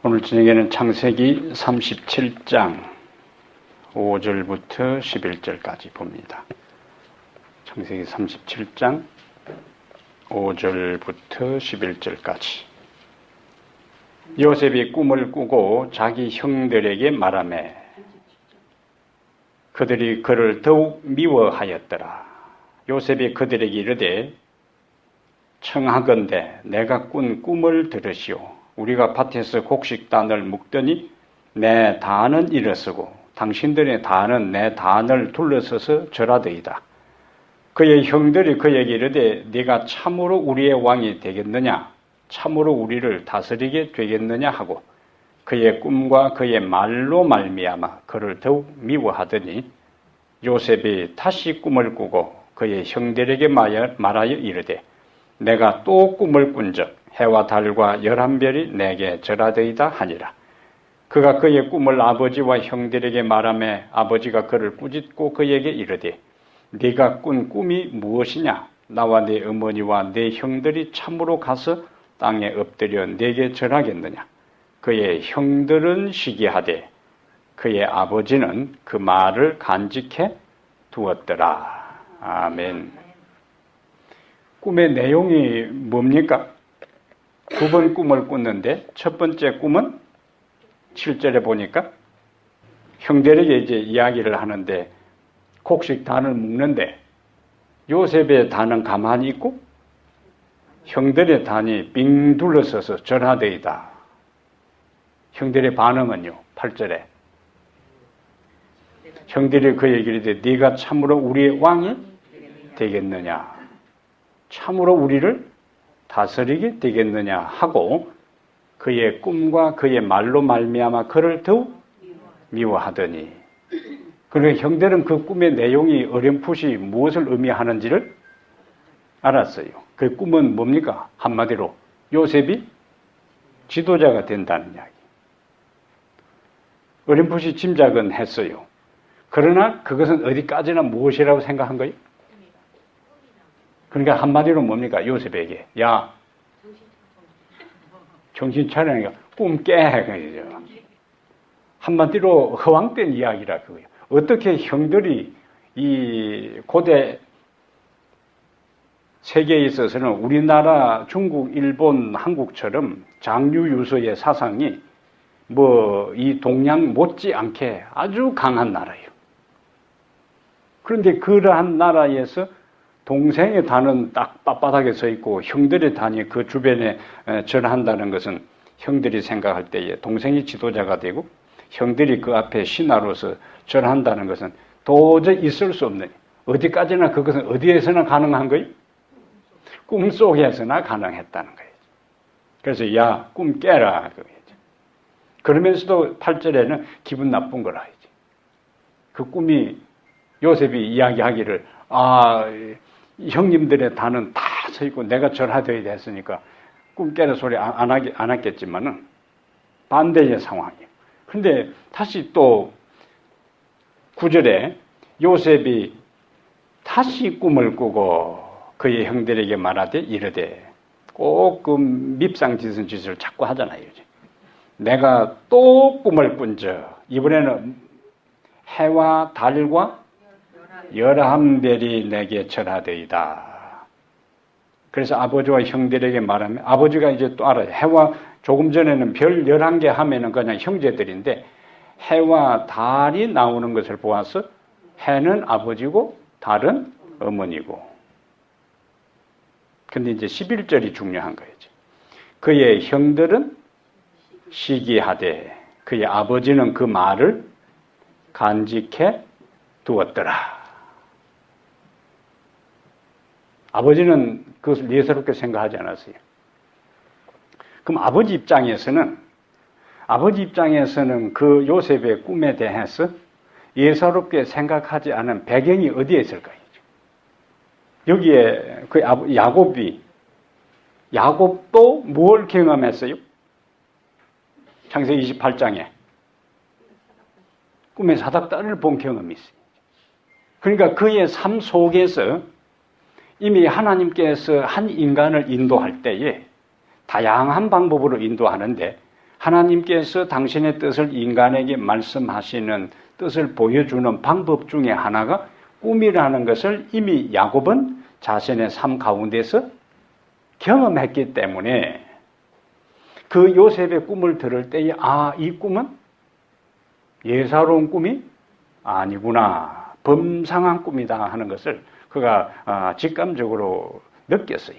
오늘 저녁에는 창세기 37장 5절부터 11절까지 봅니다. 창세기 37장 5절부터 11절까지. 요셉이 꿈을 꾸고 자기 형들에게 말하매 그들이 그를 더욱 미워하였더라. 요셉이 그들에게 이르되 청하건대 내가 꾼 꿈을 들으시오. 우리가 밭에서 곡식단을 묶더니 내 단은 일어서고 당신들의 단은 내 단을 둘러서서 절하더이다. 그의 형들이 그에게 이르되 네가 참으로 우리의 왕이 되겠느냐? 참으로 우리를 다스리게 되겠느냐 하고 그의 꿈과 그의 말로 말미암아 그를 더욱 미워하더니 요셉이 다시 꿈을 꾸고 그의 형들에게 말하여 이르되 내가 또 꿈을 꾼적 해와 달과 11별이 내게 절하더이다 하니라. 그가 그의 꿈을 아버지와 형들에게 말하매 아버지가 그를 꾸짖고 그에게 이르되 네가 꾼 꿈이 무엇이냐? 나와 네 어머니와 네 형들이 참으로 가서 땅에 엎드려 네게 절하겠느냐? 그의 형들은 시기하되 그의 아버지는 그 말을 간직해 두었더라. 아멘. 꿈의 내용이 뭡니까? 두 번 꿈을 꿨는데 첫 번째 꿈은 7절에 보니까 형들에게 이제 이야기를 하는데 곡식 단을 묶는데 요셉의 단은 가만히 있고 형들의 단이 빙 둘러서서 절하되이다. 형들의 반응은요. 8절에 형들이 그 얘기를 이르되 네가 참으로 우리의 왕이 되겠느냐? 참으로 우리를 다스리게 되겠느냐 하고 그의 꿈과 그의 말로 말미암아 그를 더욱 미워하더니 그러니까 형들은 그 꿈의 내용이 어렴풋이 무엇을 의미하는지를 알았어요. 그 꿈은 뭡니까? 한마디로 요셉이 지도자가 된다는 이야기. 어렴풋이 짐작은 했어요. 그러나 그것은 어디까지나 무엇이라고 생각한 거예요? 그러니까 한마디로 뭡니까? 요셉에게 야 정신 차리니까 꿈 깨. 그죠? 한마디로 허황된 이야기라 그거예요. 어떻게 형들이 이 고대 세계에 있어서는 우리나라, 중국, 일본, 한국처럼 장유유서의 사상이 뭐 이 동양 못지않게 아주 강한 나라예요. 그런데 그러한 나라에서 동생의 단은 딱 빳빳하게 서 있고 형들의 단이 그 주변에 절한다는 것은 형들이 생각할 때에 동생이 지도자가 되고 형들이 그 앞에 신하로서 절한다는 것은 도저히 있을 수 없는, 어디까지나 그것은 어디에서나 가능한 거예요? 꿈속에서나 가능했다는 거예요. 그래서 야, 꿈 깨라. 그러면서도 8절에는 기분 나쁜 거라. 그 꿈이 요셉이 이야기하기를 형님들의 단은 다 서 있고 내가 절하되어야 됐으니까 꿈 깨는 소리 안 했겠지만은 반대의 상황이에요. 그런데 다시 또 9절에 요셉이 다시 꿈을 꾸고 그의 형들에게 말하되 이르되 꼭 그 밉상짓은 짓을 자꾸 하잖아요. 내가 또 꿈을 꾼적 이번에는 해와 달과 11별이 내게 절하되이다. 그래서 아버지와 형들에게 말하면 아버지가 이제 또 알아요. 해와 조금 전에는 별 11개 하면은 그냥 형제들인데 해와 달이 나오는 것을 보아서 해는 아버지고 달은 어머니고. 근데 이제 11절이 중요한 거예요. 그의 형들은 시기하되 그의 아버지는 그 말을 간직해 두었더라. 아버지는 그것을 예사롭게 생각하지 않았어요. 그럼 아버지 입장에서는 그 요셉의 꿈에 대해서 예사롭게 생각하지 않은 배경이 어디에 있을까요? 여기에 그 야곱도 뭘 경험했어요? 창세기 28장에 꿈의 사닥다리를 본 경험이 있어요. 그러니까 그의 삶 속에서 이미 하나님께서 한 인간을 인도할 때에 다양한 방법으로 인도하는데 하나님께서 당신의 뜻을 인간에게 말씀하시는 뜻을 보여주는 방법 중에 하나가 꿈이라는 것을 이미 야곱은 자신의 삶 가운데서 경험했기 때문에 그 요셉의 꿈을 들을 때에 이 꿈은 예사로운 꿈이 아니구나. 범상한 꿈이다 하는 것을 그가 직감적으로 느꼈어요.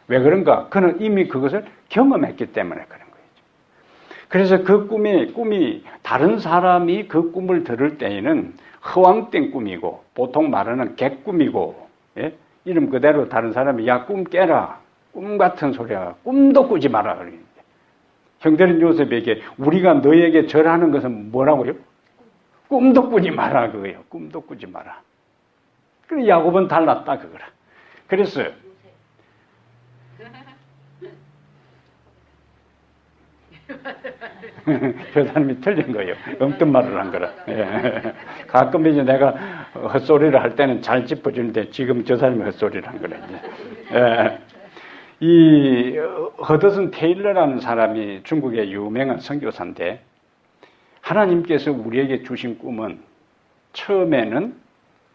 왜 그런가? 그는 이미 그것을 경험했기 때문에 그런 거예요. 그래서 그 꿈이 다른 사람이 그 꿈을 들을 때에는 허황된 꿈이고 보통 말하는 객꿈이고 예? 이름 그대로 다른 사람이 야 꿈 깨라. 꿈 같은 소리야. 꿈도 꾸지 마라. 형들은 요셉에게 우리가 너에게 절하는 것은 뭐라고요? 꿈도 꾸지 마라 그거예요. 꿈도 꾸지 마라. 그래 야곱은 달랐다 그거라. 그래서 저 사람이 틀린 거예요. 엉뚱 말을 한 거라. 예. 가끔 이제 내가 헛소리를 할 때는 잘 짚어주는데 지금 저 사람이 헛소리를 한 거라. 예. 이 허드슨 테일러라는 사람이 중국의 유명한 선교사인데 하나님께서 우리에게 주신 꿈은 처음에는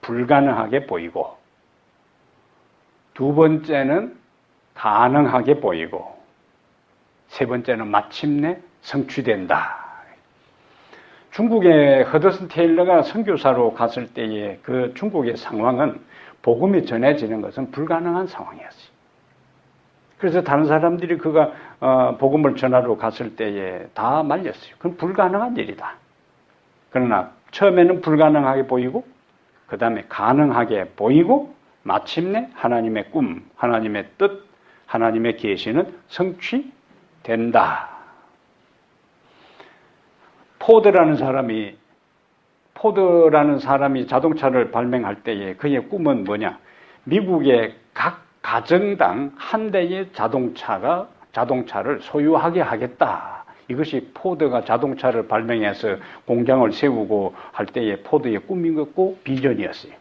불가능하게 보이고 두 번째는 가능하게 보이고 세 번째는 마침내 성취된다. 중국의 허드슨 테일러가 선교사로 갔을 때의 그 중국의 상황은 복음이 전해지는 것은 불가능한 상황이었어요. 그래서 다른 사람들이 그가 복음을 전하러 갔을 때에 다 말렸어요. 그건 불가능한 일이다. 그러나 처음에는 불가능하게 보이고 그 다음에 가능하게 보이고 마침내 하나님의 꿈, 하나님의 뜻, 하나님의 계시는 성취된다. 포드라는 사람이 자동차를 발명할 때에 그의 꿈은 뭐냐? 미국의 각 가정당 한 대의 자동차를 소유하게 하겠다. 이것이 포드가 자동차를 발명해서 공장을 세우고 할 때의 포드의 꿈이었고 비전이었어요.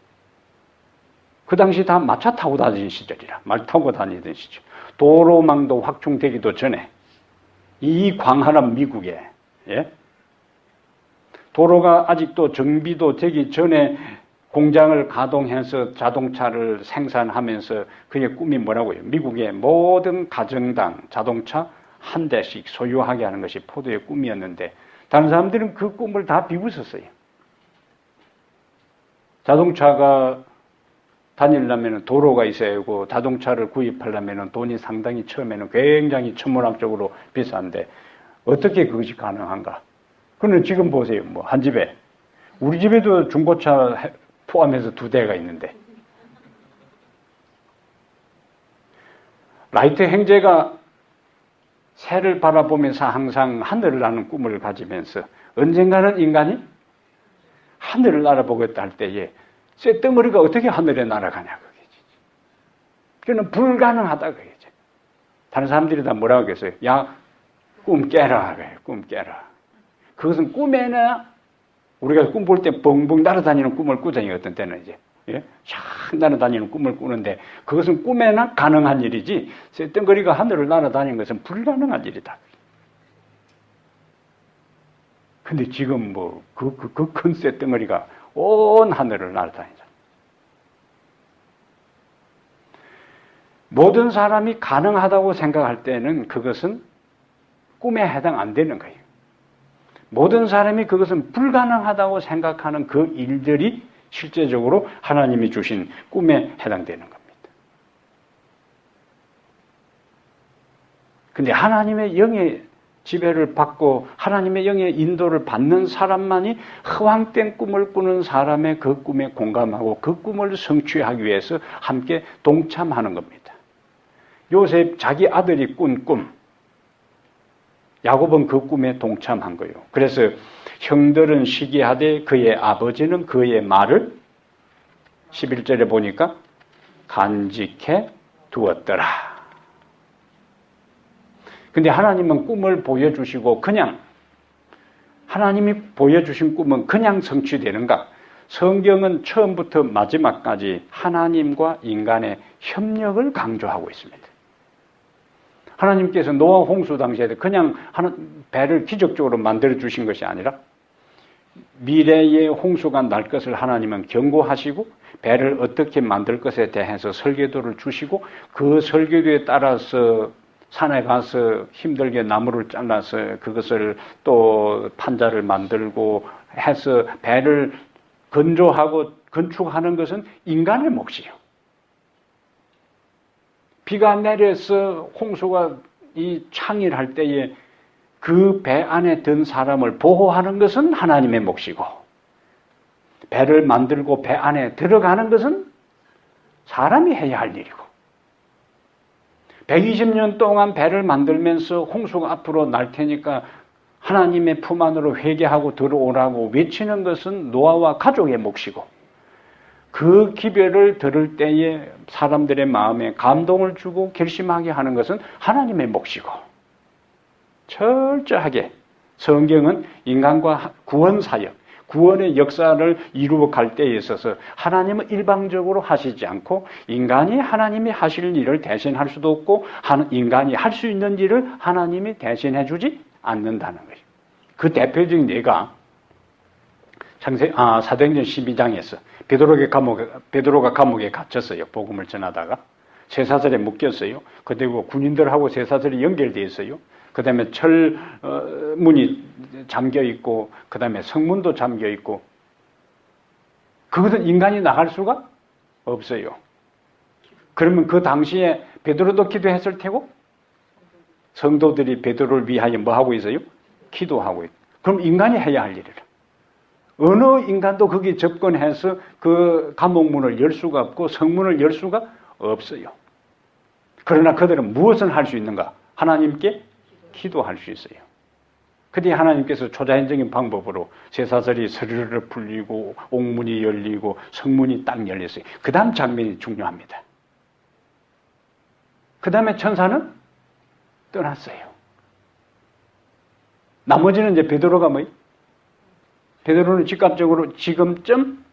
그 당시 다 마차 타고 다니는 시절이라 말 타고 다니던 시절. 도로망도 확충되기도 전에 이 광활한 미국에 도로가 아직도 정비도 되기 전에 공장을 가동해서 자동차를 생산하면서 그의 꿈이 뭐라고요? 미국의 모든 가정당 자동차 한 대씩 소유하게 하는 것이 포드의 꿈이었는데 다른 사람들은 그 꿈을 다 비웃었어요. 자동차가 다니려면 도로가 있어야 하고 자동차를 구입하려면 돈이 상당히 처음에는 굉장히 천문학적으로 비싼데 어떻게 그것이 가능한가? 그런데 지금 보세요. 한 집에 우리 집에도 중고차 포함해서 2대가 있는데 라이트 형제가 새를 바라보면서 항상 하늘을 나는 꿈을 가지면서 언젠가는 인간이 하늘을 날아보겠다 할 때에 쇳덩어리가 어떻게 하늘에 날아가냐 그게지. 그는 불가능하다 그게지. 다른 사람들이 다 뭐라고 하겠어요? 야, 꿈 깨라 그래. 꿈 깨라. 그것은 꿈에나 우리가 꿈 볼 때 벙벙 날아다니는 꿈을 꾸잖아요. 어떤 때는 이제 샥 날아다니는 꿈을 꾸는데 그것은 꿈에나 가능한 일이지 쇳덩어리가 하늘을 날아다니는 것은 불가능한 일이다. 근데 지금 그 큰 쇳덩어리가 온 하늘을 날아다니잖아요. 모든 사람이 가능하다고 생각할 때는 그것은 꿈에 해당 안 되는 거예요. 모든 사람이 그것은 불가능하다고 생각하는 그 일들이 실제적으로 하나님이 주신 꿈에 해당되는 겁니다. 근데 하나님의 영의 지배를 받고 하나님의 영의 인도를 받는 사람만이 허황된 꿈을 꾸는 사람의 그 꿈에 공감하고 그 꿈을 성취하기 위해서 함께 동참하는 겁니다. 요셉 자기 아들이 꾼 꿈, 야곱은 그 꿈에 동참한 거예요. 그래서 형들은 시기하되 그의 아버지는 그의 말을 11절에 보니까 간직해 두었더라. 근데 하나님은 꿈을 보여주시고 그냥 하나님이 보여주신 꿈은 그냥 성취되는가? 성경은 처음부터 마지막까지 하나님과 인간의 협력을 강조하고 있습니다. 하나님께서 노아 홍수 당시에 그냥 배를 기적적으로 만들어 주신 것이 아니라 미래의 홍수가 날 것을 하나님은 경고하시고 배를 어떻게 만들 것에 대해서 설계도를 주시고 그 설계도에 따라서 산에 가서 힘들게 나무를 잘라서 그것을 또 판자를 만들고 해서 배를 건조하고 건축하는 것은 인간의 몫이에요. 비가 내려서 홍수가 이 창일할 때에 그 배 안에 든 사람을 보호하는 것은 하나님의 몫이고 배를 만들고 배 안에 들어가는 것은 사람이 해야 할 일이고 120년 동안 배를 만들면서 홍수가 앞으로 날 테니까 하나님의 품 안으로 회개하고 들어오라고 외치는 것은 노아와 가족의 몫이고 그 기별을 들을 때에 사람들의 마음에 감동을 주고 결심하게 하는 것은 하나님의 몫이고 철저하게 성경은 인간과 구원 사역, 구원의 역사를 이루어 갈 때에 있어서 하나님은 일방적으로 하시지 않고 인간이 하나님이 하실 일을 대신할 수도 없고 인간이 할 수 있는 일을 하나님이 대신해 주지 않는다는 거예요. 그 대표적인 예가 사도행전 12장에서 베드로가 감옥에 갇혔어요. 복음을 전하다가 쇠사슬에 묶였어요. 그리고 군인들하고 쇠사슬이 연결되어 있어요. 그 다음에 철문이 잠겨 있고, 그 다음에 성문도 잠겨 있고, 그것은 인간이 나갈 수가 없어요. 그러면 그 당시에 베드로도 기도했을 테고, 성도들이 베드로를 위하여 뭐 하고 있어요? 기도하고 있어요. 그럼 인간이 해야 할 일이라. 어느 인간도 거기 접근해서 그 감옥문을 열 수가 없고, 성문을 열 수가 없어요. 그러나 그들은 무엇을 할 수 있는가? 하나님께 기도할 수 있어요. 그때 하나님께서 초자연적인 방법으로 쇠사슬이 스르르 풀리고 옥문이 열리고 성문이 딱 열렸어요. 그 다음 장면이 중요합니다. 그 다음에 천사는 떠났어요. 나머지는 이제 베드로가 베드로는 직접적으로 지금쯤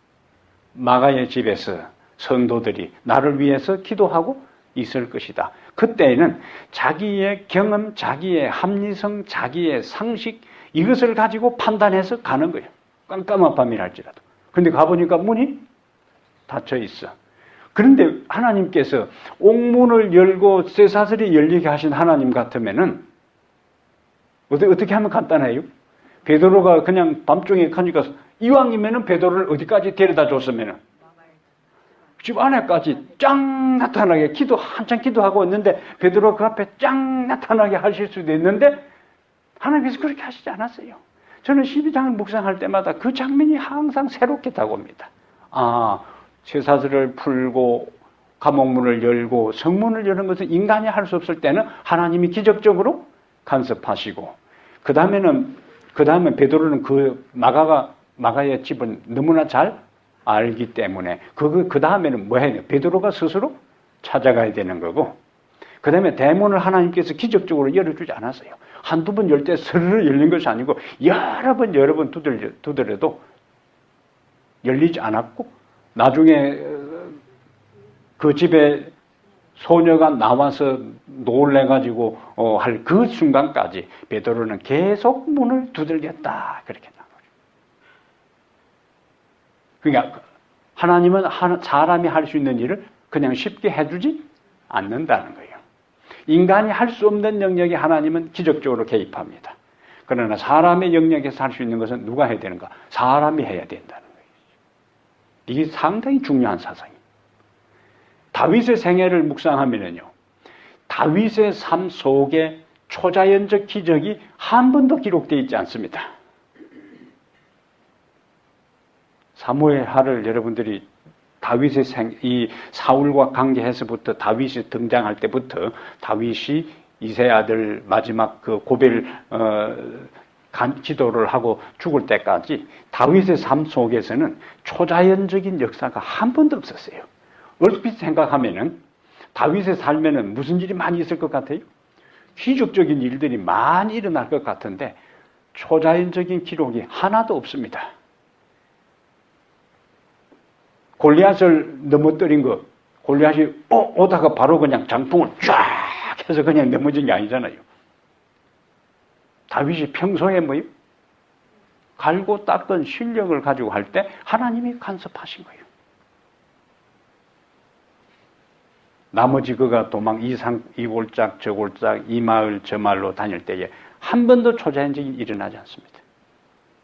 마가의 집에서 성도들이 나를 위해서 기도하고 있을 것이다. 그때에는 자기의 경험, 자기의 합리성, 자기의 상식 이것을 가지고 판단해서 가는 거예요. 깜깜한 밤이랄지라도. 그런데 가보니까 문이 닫혀 있어. 그런데 하나님께서 옥문을 열고 쇠사슬이 열리게 하신 하나님 같으면은 어떻게 하면 간단해요? 베드로가 그냥 밤중에 가니까 이왕이면은 베드로를 어디까지 데려다 줬으면은 집 안에까지 짱 나타나게 한참 기도하고 있는데 베드로 그 앞에 짱 나타나게 하실 수도 있는데 하나님께서 그렇게 하시지 않았어요. 저는 12장을 묵상할 때마다 그 장면이 항상 새롭게 다가옵니다. 쇠사슬을 풀고 감옥문을 열고 성문을 여는 것은 인간이 할 수 없을 때는 하나님이 기적적으로 간섭하시고 그 다음에 베드로는 그 마가의 집은 너무나 잘 알기 때문에 그 다음에는 뭐 해야 돼요? 베드로가 스스로 찾아가야 되는 거고 그 다음에 대문을 하나님께서 기적적으로 열어주지 않았어요. 한두 번 열 때 스르르 열린 것이 아니고 여러 번 두드려도 열리지 않았고 나중에 그 집에 소녀가 나와서 놀래가지고 할 그 순간까지 베드로는 계속 문을 두들겼다 그렇게 나와요. 그러니까 하나님은 사람이 할 수 있는 일을 그냥 쉽게 해주지 않는다는 거예요. 인간이 할 수 없는 영역에 하나님은 기적적으로 개입합니다. 그러나 사람의 영역에서 할 수 있는 것은 누가 해야 되는가? 사람이 해야 된다는 거예요. 이게 상당히 중요한 사상이에요. 다윗의 생애를 묵상하면요, 다윗의 삶 속에 초자연적 기적이 한 번도 기록되어 있지 않습니다. 사무엘 하를 여러분들이 다윗의 이 사울과 관계해서부터 다윗이 등장할 때부터 다윗이 이세 아들 마지막 그 고벨 기도를 하고 죽을 때까지 다윗의 삶 속에서는 초자연적인 역사가 한 번도 없었어요. 얼핏 생각하면은 다윗의 삶에는 무슨 일이 많이 있을 것 같아요? 기적적인 일들이 많이 일어날 것 같은데 초자연적인 기록이 하나도 없습니다. 골리앗을 넘어뜨린 거, 골리앗이 오다가 바로 그냥 장풍을 쫙 해서 그냥 넘어진 게 아니잖아요. 다윗이 평소에 뭐요? 갈고 닦던 실력을 가지고 할 때 하나님이 간섭하신 거예요. 나머지 그가 도망 이 골짝 저 골짝 이 마을 저 마을로 다닐 때에 한 번도 초자연적인 일이 일어나지 않습니다.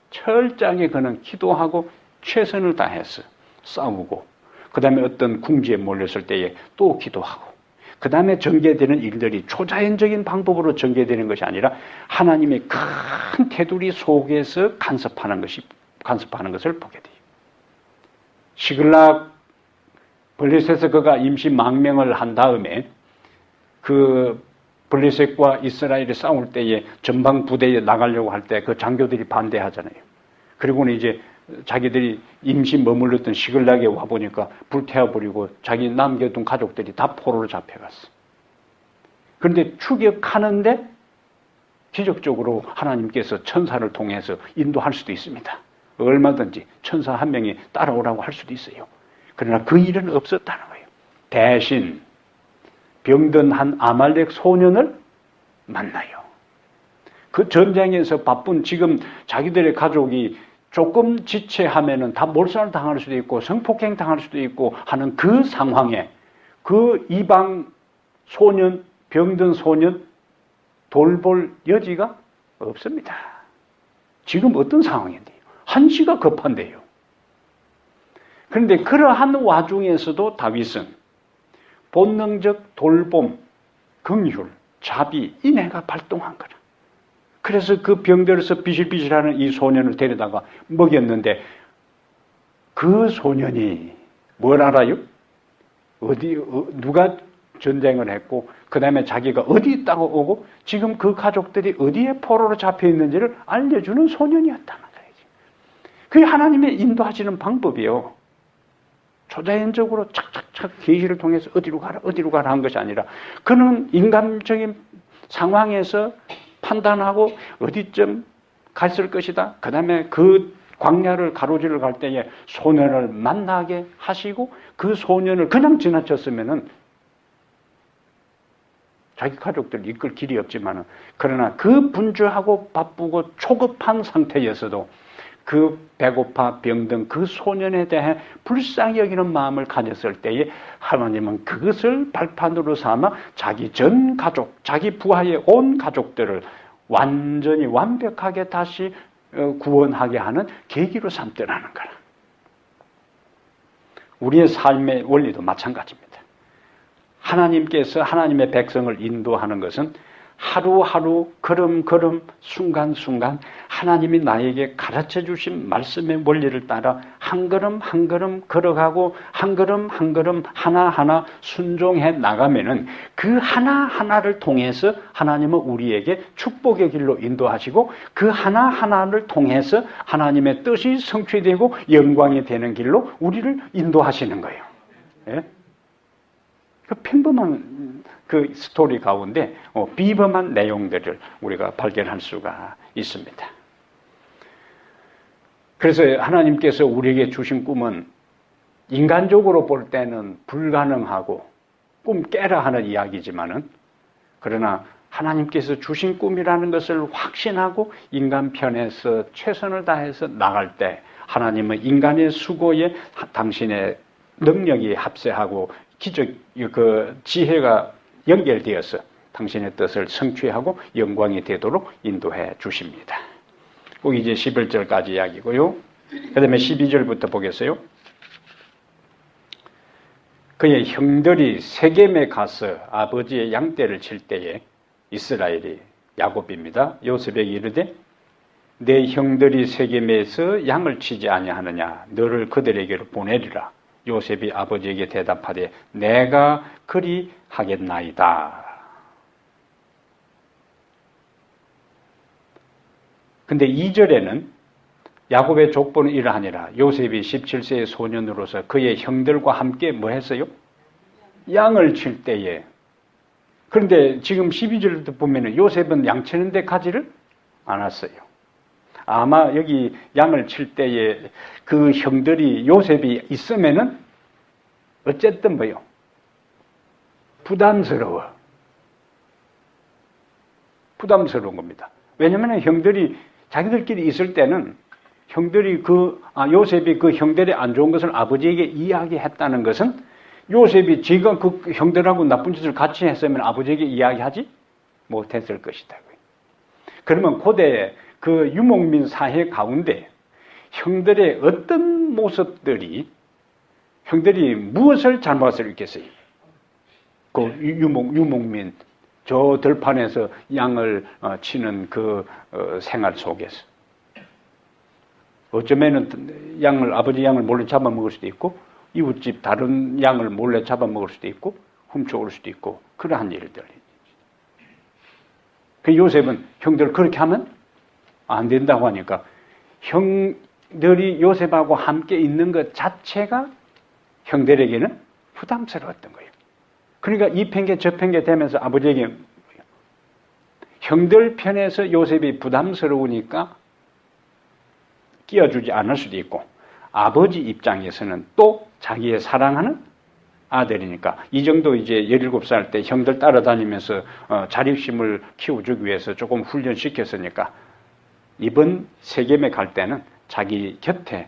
철저하게 그는 기도하고 최선을 다해서 싸우고 그 다음에 어떤 궁지에 몰렸을 때에 또 기도하고 그 다음에 전개되는 일들이 초자연적인 방법으로 전개되는 것이 아니라 하나님의 큰 테두리 속에서 간섭하는 것을 보게 돼요. 시글락 블레셋에서 그가 임시 망명을 한 다음에 그 블레셋과 이스라엘이 싸울 때에 전방 부대에 나가려고 할 때 그 장교들이 반대하잖아요. 그리고는 이제 자기들이 임시 머물렀던 시글락에 와보니까 불태워버리고 자기 남겨둔 가족들이 다 포로로 잡혀갔어. 그런데 추격하는데 기적적으로 하나님께서 천사를 통해서 인도할 수도 있습니다. 얼마든지 천사 한 명이 따라오라고 할 수도 있어요. 그러나 그 일은 없었다는 거예요. 대신 병든 한 아말렉 소년을 만나요. 그 전쟁에서 바쁜 지금 자기들의 가족이 조금 지체하면은 다 몰살 당할 수도 있고 성폭행 당할 수도 있고 하는 그 상황에 그 이방 소년, 병든 소년 돌볼 여지가 없습니다. 지금 어떤 상황인데요? 한시가 급한데요. 그런데 그러한 와중에서도 다윗은 본능적 돌봄, 긍휼, 자비, 인애가 발동한 거라. 그래서 그 병들어서 비실비실하는 이 소년을 데려다가 먹였는데 그 소년이 뭘 알아요? 누가 전쟁을 했고 그 다음에 자기가 어디 있다고 오고 지금 그 가족들이 어디에 포로로 잡혀 있는지를 알려주는 소년이었다는 거예요. 그게 하나님의 인도하시는 방법이요. 초자연적으로 착착착 계시를 통해서 어디로 가라 한 것이 아니라 그는 인간적인 상황에서 판단하고 어디쯤 갔을 것이다. 그 다음에 그 광야를 가로지를 갈 때에 소년을 만나게 하시고 그 소년을 그냥 지나쳤으면은 자기 가족들 이끌 길이 없지만은 그러나 그 분주하고 바쁘고 초급한 상태였어도 그 배고파 병든 그 소년에 대해 불쌍히 여기는 마음을 가졌을 때에 하나님은 그것을 발판으로 삼아 자기 전 가족, 자기 부하의 온 가족들을 완전히 완벽하게 다시 구원하게 하는 계기로 삼더라는 거라. 우리의 삶의 원리도 마찬가지입니다. 하나님께서 하나님의 백성을 인도하는 것은 하루하루 걸음걸음 순간순간 하나님이 나에게 가르쳐 주신 말씀의 원리를 따라 한 걸음 한 걸음 걸어가고 한 걸음 한 걸음 하나하나 순종해 나가면은 그 하나하나를 통해서 하나님은 우리에게 축복의 길로 인도하시고 그 하나하나를 통해서 하나님의 뜻이 성취되고 영광이 되는 길로 우리를 인도하시는 거예요. 예? 그 평범한 그 스토리 가운데 비범한 내용들을 우리가 발견할 수가 있습니다. 그래서 하나님께서 우리에게 주신 꿈은 인간적으로 볼 때는 불가능하고 꿈 깨라 하는 이야기지만은 그러나 하나님께서 주신 꿈이라는 것을 확신하고 인간 편에서 최선을 다해서 나갈 때 하나님은 인간의 수고에 당신의 능력이 합세하고 기적 그 지혜가 연결되어서 당신의 뜻을 성취하고 영광이 되도록 인도해 주십니다. 꼭 이제 11절까지 이야기고요. 그 다음에 12절부터 보겠어요. 그의 형들이 세겜에 가서 아버지의 양떼를 칠 때에 이스라엘이 야곱입니다. 요셉에게 이르되 내 형들이 세겜에서 양을 치지 아니하느냐 너를 그들에게로 보내리라. 요셉이 아버지에게 대답하되 내가 그리 하겠나이다. 근데 2절에는 야곱의 족보는 이러하니라. 요셉이 17세의 소년으로서 그의 형들과 함께 뭐 했어요? 양을 칠 때에. 그런데 지금 12절부터 보면은 요셉은 양 치는데 가지를 않았어요. 아마 여기 양을 칠 때에 그 형들이 요셉이 있으면은 어쨌든 뭐요? 부담스러워. 부담스러운 겁니다. 왜냐하면 형들이 자기들끼리 있을 때는 형들이 요셉이 그 형들의 안 좋은 것을 아버지에게 이야기했다는 것은 요셉이 지가 그 형들하고 나쁜 짓을 같이 했으면 아버지에게 이야기하지 못했을 것이다. 그러면 고대 그 유목민 사회 가운데 형들의 어떤 모습들이 형들이 무엇을 잘못을 했겠어요? 그 유목민 저 들판에서 양을 치는 그 생활 속에서 어쩌면은 아버지 양을 몰래 잡아먹을 수도 있고 이웃집 다른 양을 몰래 잡아먹을 수도 있고 훔쳐올 수도 있고 그러한 일들. 그 요셉은 형들 그렇게 하면 안 된다고 하니까 형들이 요셉하고 함께 있는 것 자체가 형들에게는 부담스러웠던 거예요. 그러니까 이 핑계 저 핑계 되면서 아버지에게 형들 편에서 요셉이 부담스러우니까 끼워주지 않을 수도 있고 아버지 입장에서는 또 자기의 사랑하는 아들이니까 이 정도 이제 17살 때 형들 따라다니면서 자립심을 키워주기 위해서 조금 훈련시켰으니까 이번 세겜에 갈 때는 자기 곁에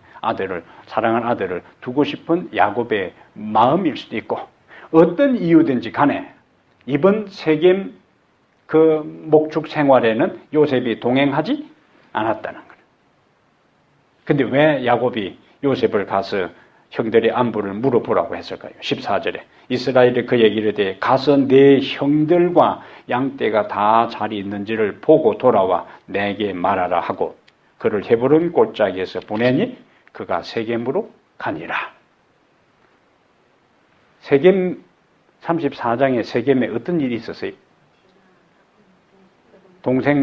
사랑하는 아들을 두고 싶은 야곱의 마음일 수도 있고 어떤 이유든지 간에 이번 세겜 그 목축 생활에는 요셉이 동행하지 않았다는 거예요. 근데 왜 야곱이 요셉을 가서 형들의 안부를 물어보라고 했을까요? 14절에 이스라엘이 그에게 이르되 가서 내 형들과 양떼가 다 잘 있는지를 보고 돌아와 내게 말하라 하고 그를 헤브론 골짜기에서 보내니 그가 세겜으로 가니라. 세겜 34장에 세겜에 어떤 일이 있었어요?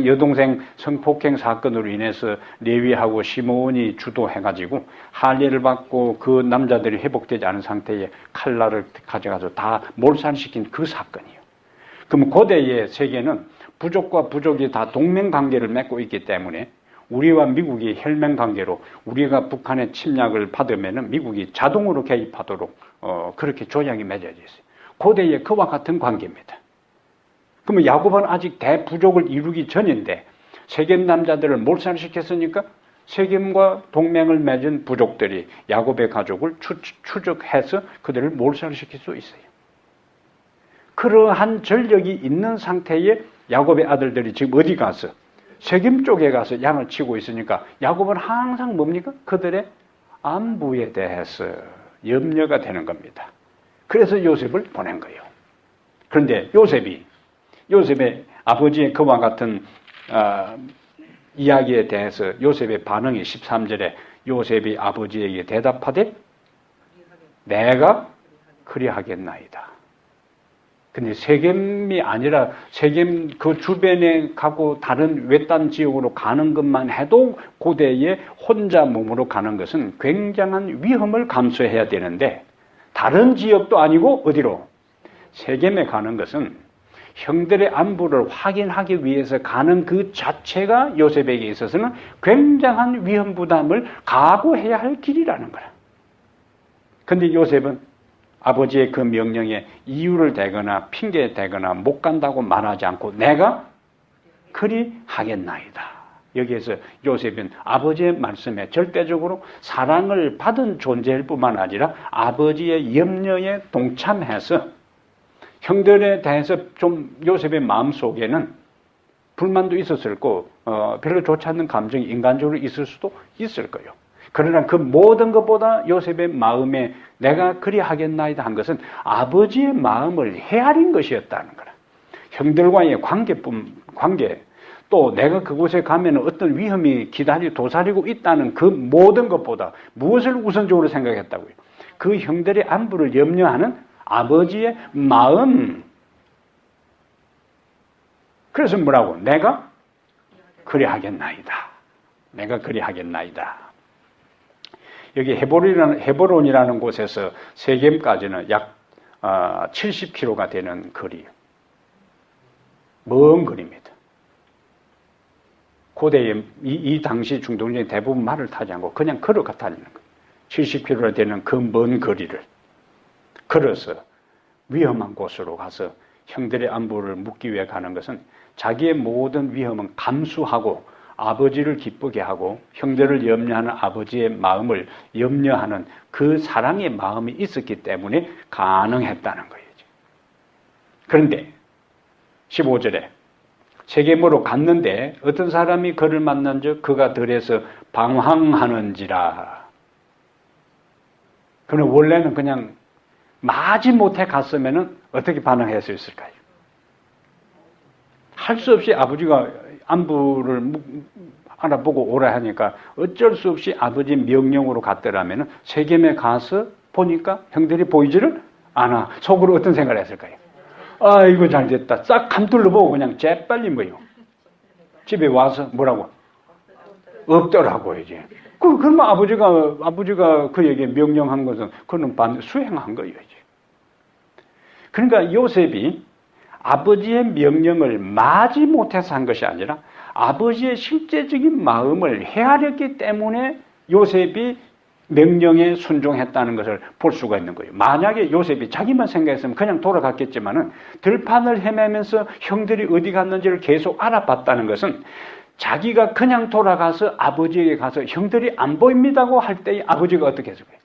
여동생 성폭행 사건으로 인해서 레위하고 시므온이 주도해가지고 할례를 받고 그 남자들이 회복되지 않은 상태에 칼날을 가져가서 다 몰살시킨 그 사건이에요. 그럼 고대의 세계는 부족과 부족이 다 동맹관계를 맺고 있기 때문에 우리와 미국이 혈맹관계로 우리가 북한의 침략을 받으면 미국이 자동으로 개입하도록 그렇게 조약이 맺어져 있어요. 고대의 그와 같은 관계입니다. 그러면 야곱은 아직 대부족을 이루기 전인데 세겜 남자들을 몰살시켰으니까 세겜과 동맹을 맺은 부족들이 야곱의 가족을 추적해서 그들을 몰살시킬 수 있어요. 그러한 전력이 있는 상태에 야곱의 아들들이 지금 어디 가서 세겜 쪽에 가서 양을 치고 있으니까 야곱은 항상 뭡니까? 그들의 안부에 대해서 염려가 되는 겁니다. 그래서 요셉을 보낸 거예요. 그런데 요셉의 아버지의 그와 같은 이야기에 대해서 요셉의 반응이 13절에 요셉이 아버지에게 대답하되 내가 그리하겠나이다. 근데 세겜이 아니라 세겜 그 주변에 가고 다른 외딴 지역으로 가는 것만 해도 고대에 혼자 몸으로 가는 것은 굉장한 위험을 감수해야 되는데 다른 지역도 아니고 어디로? 세겜에 가는 것은 형들의 안부를 확인하기 위해서 가는 그 자체가 요셉에게 있어서는 굉장한 위험 부담을 각오해야 할 길이라는 거야. 근데 요셉은 아버지의 그 명령에 이유를 대거나 핑계 대거나 못 간다고 말하지 않고 내가 그리하겠나이다. 여기에서 요셉은 아버지의 말씀에 절대적으로 사랑을 받은 존재일 뿐만 아니라 아버지의 염려에 동참해서 형들에 대해서 좀 요셉의 마음속에는 불만도 있었을 거고 별로 좋지 않는 감정이 인간적으로 있을 수도 있을 거예요. 그러나 그 모든 것보다 요셉의 마음에 내가 그리하겠나이다 한 것은 아버지의 마음을 헤아린 것이었다는 거라. 형들과의 관계 또 내가 그곳에 가면 어떤 위험이 도사리고 있다는 그 모든 것보다 무엇을 우선적으로 생각했다고요? 그 형들의 안부를 염려하는 아버지의 마음. 그래서 뭐라고? 내가 그리하겠나이다. 내가 그리하겠나이다. 여기 헤브론이라는 곳에서 세겜까지는 약 70km가 되는 거리. 먼 거리입니다. 고대에 이 당시 중동적인 대부분 말을 타지 않고 그냥 걸어가 다니는 거예요. 70km나 되는 그 먼 거리를 걸어서 위험한 곳으로 가서 형들의 안부를 묻기 위해 가는 것은 자기의 모든 위험은 감수하고 아버지를 기쁘게 하고 형들을 염려하는 아버지의 마음을 염려하는 그 사랑의 마음이 있었기 때문에 가능했다는 거예요. 그런데 15절에 세겜으로 갔는데 어떤 사람이 그를 만난즉 그가 들에서 방황하는지라. 그는 원래는 그냥 마지못해 갔으면 어떻게 반응했을까요? 할 수 없이 아버지가 안부를 알아보고 오라 하니까 어쩔 수 없이 아버지 명령으로 갔더라면 세겜에 가서 보니까 형들이 보이지를 않아. 속으로 어떤 생각을 했을까요? 아, 이거 잘 됐다. 싹 감둘러 보고 그냥 재빨리 뭐요. 집에 와서 뭐라고? 없더라고, 이제. 그러면 아버지가 그에게 명령한 것은 그는 수행한 거예요, 이제. 그러니까 요셉이 아버지의 명령을 마지 못해서 한 것이 아니라 아버지의 실제적인 마음을 헤아렸기 때문에 요셉이 명령에 순종했다는 것을 볼 수가 있는 거예요. 만약에 요셉이 자기만 생각했으면 그냥 돌아갔겠지만은 들판을 헤매면서 형들이 어디 갔는지를 계속 알아봤다는 것은 자기가 그냥 돌아가서 아버지에게 가서 형들이 안 보입니다고 할 때 아버지가 어떻게 했을까요?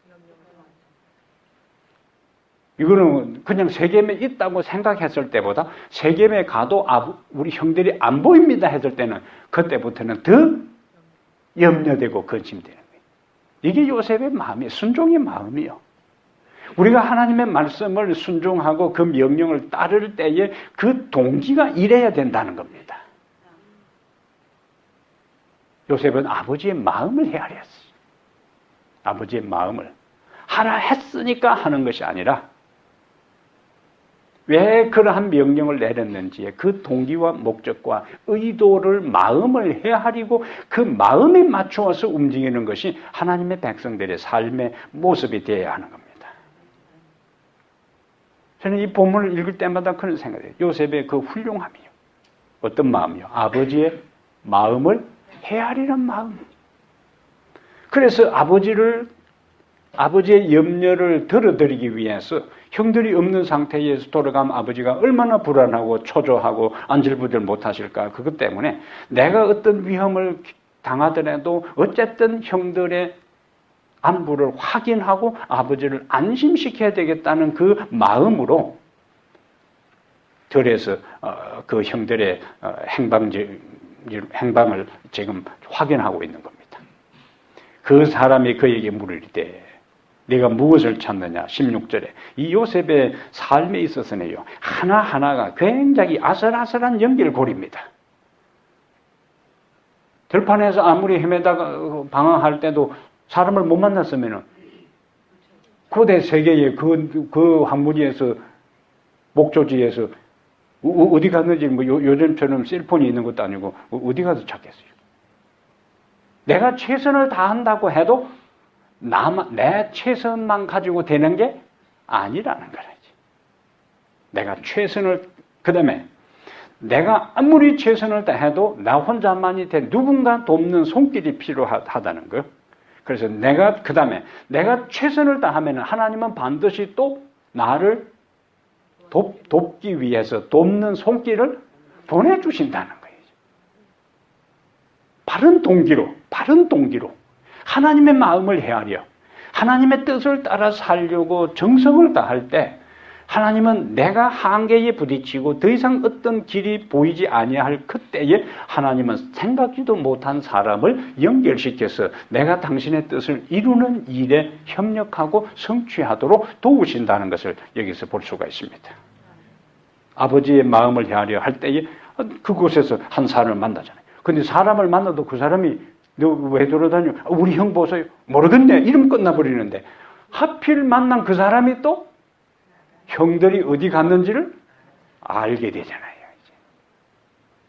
이거는 그냥 세겜에 있다고 생각했을 때보다 세겜에 가도 우리 형들이 안 보입니다 했을 때는 그때부터는 더 염려되고 근심되는 거예요. 이게 요셉의 마음이에요. 순종의 마음이요. 우리가 하나님의 말씀을 순종하고 그 명령을 따를 때에 그 동기가 이래야 된다는 겁니다. 요셉은 아버지의 마음을 헤아렸어요. 아버지의 마음을. 하라 했으니까 하는 것이 아니라 왜 그러한 명령을 내렸는지의 그 동기와 목적과 의도를 마음을 헤아리고 그 마음에 맞추어서 움직이는 것이 하나님의 백성들의 삶의 모습이 되어야 하는 겁니다. 저는 이 본문을 읽을 때마다 그런 생각이 해요. 요셉의 그 훌륭함이요. 어떤 마음이요? 아버지의 마음을 헤아리는 마음. 그래서 아버지의 염려를 덜어드리기 위해서 형들이 없는 상태에서 돌아가면 아버지가 얼마나 불안하고 초조하고 안절부절 못하실까. 그것 때문에 내가 어떤 위험을 당하더라도 어쨌든 형들의 안부를 확인하고 아버지를 안심시켜야 되겠다는 그 마음으로 들에서 그 형들의 행방을 지금 확인하고 있는 겁니다. 그 사람이 그에게 물으리되 네가 무엇을 찾느냐? 16절에 이 요셉의 삶에 있어서는요 하나하나가 굉장히 아슬아슬한 연결고리입니다. 들판에서 아무리 헤매다가 방황할 때도 사람을 못 만났으면 고대 세계의 그 황무지에서 목조지에서 어디 갔는지 뭐 요즘처럼 셀폰이 있는 것도 아니고 어디 가서 찾겠어요. 내가 최선을 다한다고 해도 내 최선만 가지고 되는 게 아니라는 거지. 내가 그다음에 내가 아무리 최선을 다해도 나 혼자만이 돼 누군가 돕는 손길이 필요하다는 거예요. 그래서 그다음에 내가 최선을 다하면 하나님은 반드시 또 나를 돕기 위해서 돕는 손길을 보내주신다는 거예요. 바른 동기로 하나님의 마음을 헤아려 하나님의 뜻을 따라 살려고 정성을 다할 때 하나님은 내가 한계에 부딪히고 더 이상 어떤 길이 보이지 아니할 그때에 하나님은 생각지도 못한 사람을 연결시켜서 내가 당신의 뜻을 이루는 일에 협력하고 성취하도록 도우신다는 것을 여기서 볼 수가 있습니다. 아버지의 마음을 헤아려 할 때에 그곳에서 한 사람을 만나잖아요. 근데 사람을 만나도 그 사람이 너 왜 돌아다녀? 우리 형 보세요. 모르겠네. 이름 끝나버리는데 하필 만난 그 사람이 또 형들이 어디 갔는지를 알게 되잖아요.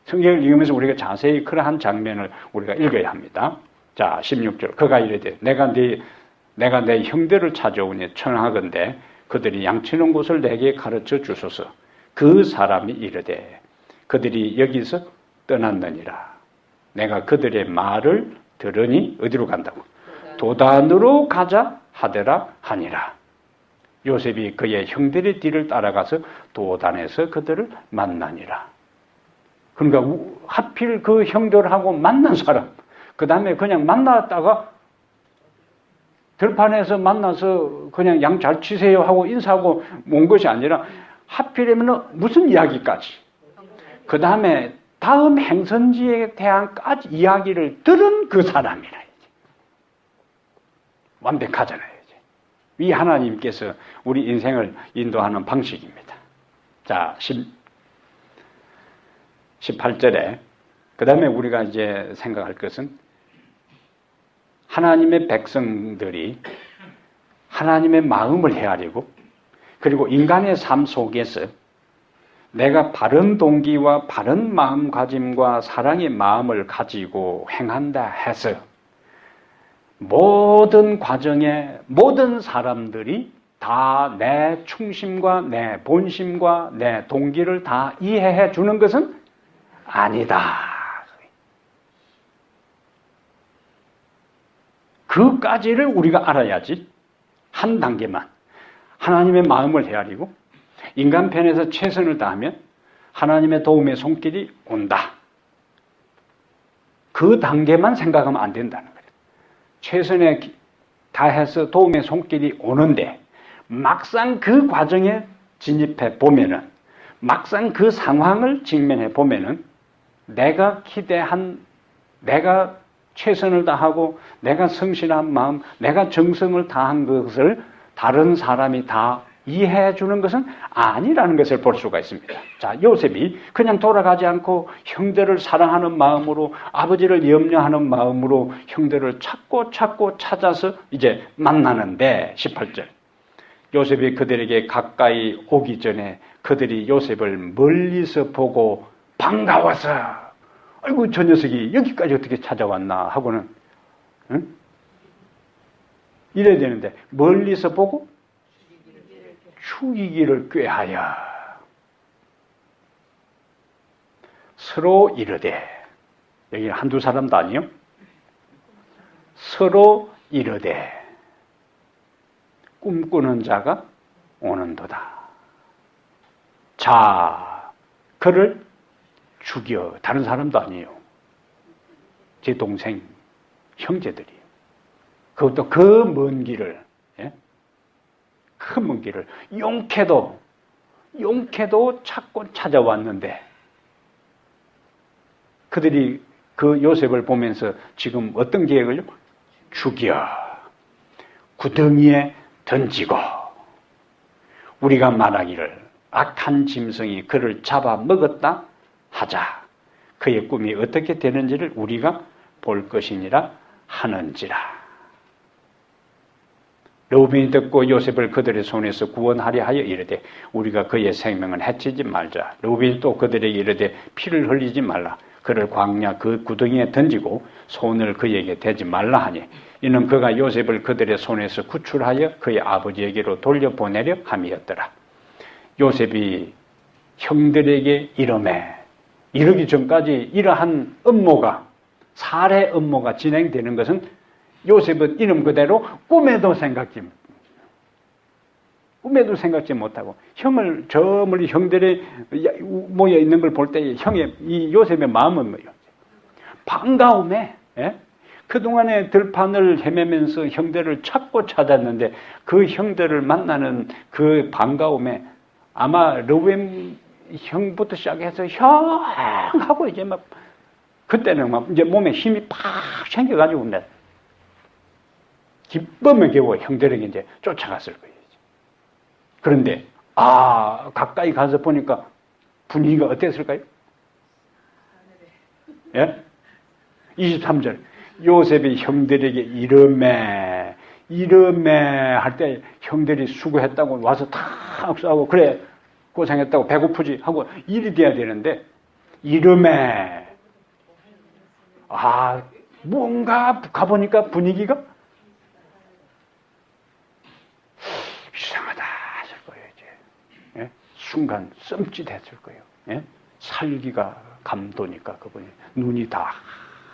성경을 읽으면서 우리가 자세히 그러한 장면을 우리가 읽어야 합니다. 자, 16절. 그가 이르되 내가 내 형들을 찾아오니 청하건대 그들이 양치는 곳을 내게 가르쳐 주소서. 그 사람이 이르되 그들이 여기서 떠났느니라. 내가 그들의 말을 들으니 어디로 간다고? 도단으로 가자 하더라 하니라. 요셉이 그의 형들의 뒤를 따라가서 도단에서 그들을 만나니라. 그러니까 하필 그 형들하고 만난 사람, 그 다음에 그냥 만났다가 들판에서 만나서 그냥 양 잘 치세요 하고 인사하고 온 것이 아니라 하필이면 무슨 이야기까지, 그 다음에 다음 행선지에 대한까지 이야기를 들은 그 사람이라. 완벽하잖아요. 이 하나님께서 우리 인생을 인도하는 방식입니다. 자, 18절에 그 다음에 우리가 이제 생각할 것은 하나님의 백성들이 하나님의 마음을 헤아리고 그리고 인간의 삶 속에서 내가 바른 동기와 바른 마음가짐과 사랑의 마음을 가지고 행한다 해서 모든 과정에 모든 사람들이 다 내 충심과 내 본심과 내 동기를 다 이해해 주는 것은 아니다. 그까지를 우리가 알아야지. 한 단계만 하나님의 마음을 헤아리고 인간 편에서 최선을 다하면 하나님의 도움의 손길이 온다. 그 단계만 생각하면 안 된다는 거예요. 최선에 다해서 도움의 손길이 오는데 막상 그 과정에 진입해 보면은, 막상 그 상황을 직면해 보면은 내가 기대한, 내가 최선을 다하고 내가 성실한 마음, 내가 정성을 다한 것을 다른 사람이 다 이해해 주는 것은 아니라는 것을 볼 수가 있습니다. 자, 요셉이 그냥 돌아가지 않고 형들을 사랑하는 마음으로, 아버지를 염려하는 마음으로 형들을 찾고 찾아서 이제 만나는데, 18절. 요셉이 그들에게 가까이 오기 전에 그들이 요셉을 멀리서 보고 반가워서, 아이고 저 녀석이 여기까지 어떻게 찾아왔나 하고는, 응? 이래야 되는데 멀리서 보고 죽이기를 꾀하여 서로 이르되, 여기 한두 사람도 아니요, 서로 이르되 꿈꾸는 자가 오는도다. 자, 그를 죽여. 다른 사람도 아니에요. 제 동생, 형제들이에요. 그것도 그 먼 길을, 그 먼 길을 용케도 찾고 찾아왔는데, 그들이 그 요셉을 보면서 지금 어떤 계획을요? 죽여, 구덩이에 던지고, 우리가 말하기를 악한 짐승이 그를 잡아먹었다 하자. 그의 꿈이 어떻게 되는지를 우리가 볼 것이니라 하는지라. 르우벤이 듣고 요셉을 그들의 손에서 구원하려 하여 이르되 우리가 그의 생명을 해치지 말자. 르우벤이 또 그들에게 이르되 피를 흘리지 말라. 그를 광야 그 구덩이에 던지고 손을 그에게 대지 말라 하니, 이는 그가 요셉을 그들의 손에서 구출하여 그의 아버지에게로 돌려보내려 함이었더라. 요셉이 형들에게 이르기 전까지 이러한 음모가, 살해 음모가 진행되는 것은 요셉은 이름 그대로 꿈에도 생각지 못하고, 형을 저 멀리 형들이 모여 있는 걸 볼 때 이 요셉의 마음은 뭐예요? 반가움에, 그동안에 들판을 헤매면서 형들을 찾고 찾았는데 그 형들을 만나는 그 반가움에 아마 르우벤 형부터 시작해서 형 하고 이제 막, 그때는 막 이제 몸에 힘이 팍 생겨가지고 기쁨에 겨워 형들에게 이제 쫓아갔을 거예요. 그런데 가까이 가서 보니까 분위기가 어땠을까요? 23절. 요셉이 형들에게 이름에 할 때 형들이 수고했다고 와서 탁 싸고, 그래 고생했다고, 배고프지 하고 일이 돼야 되는데, 이름에 뭔가 가보니까 분위기가 이상하다 했을 거예요. 이제 순간 썸짓했을 거예요. 살기가 감도니까 그분이 눈이 다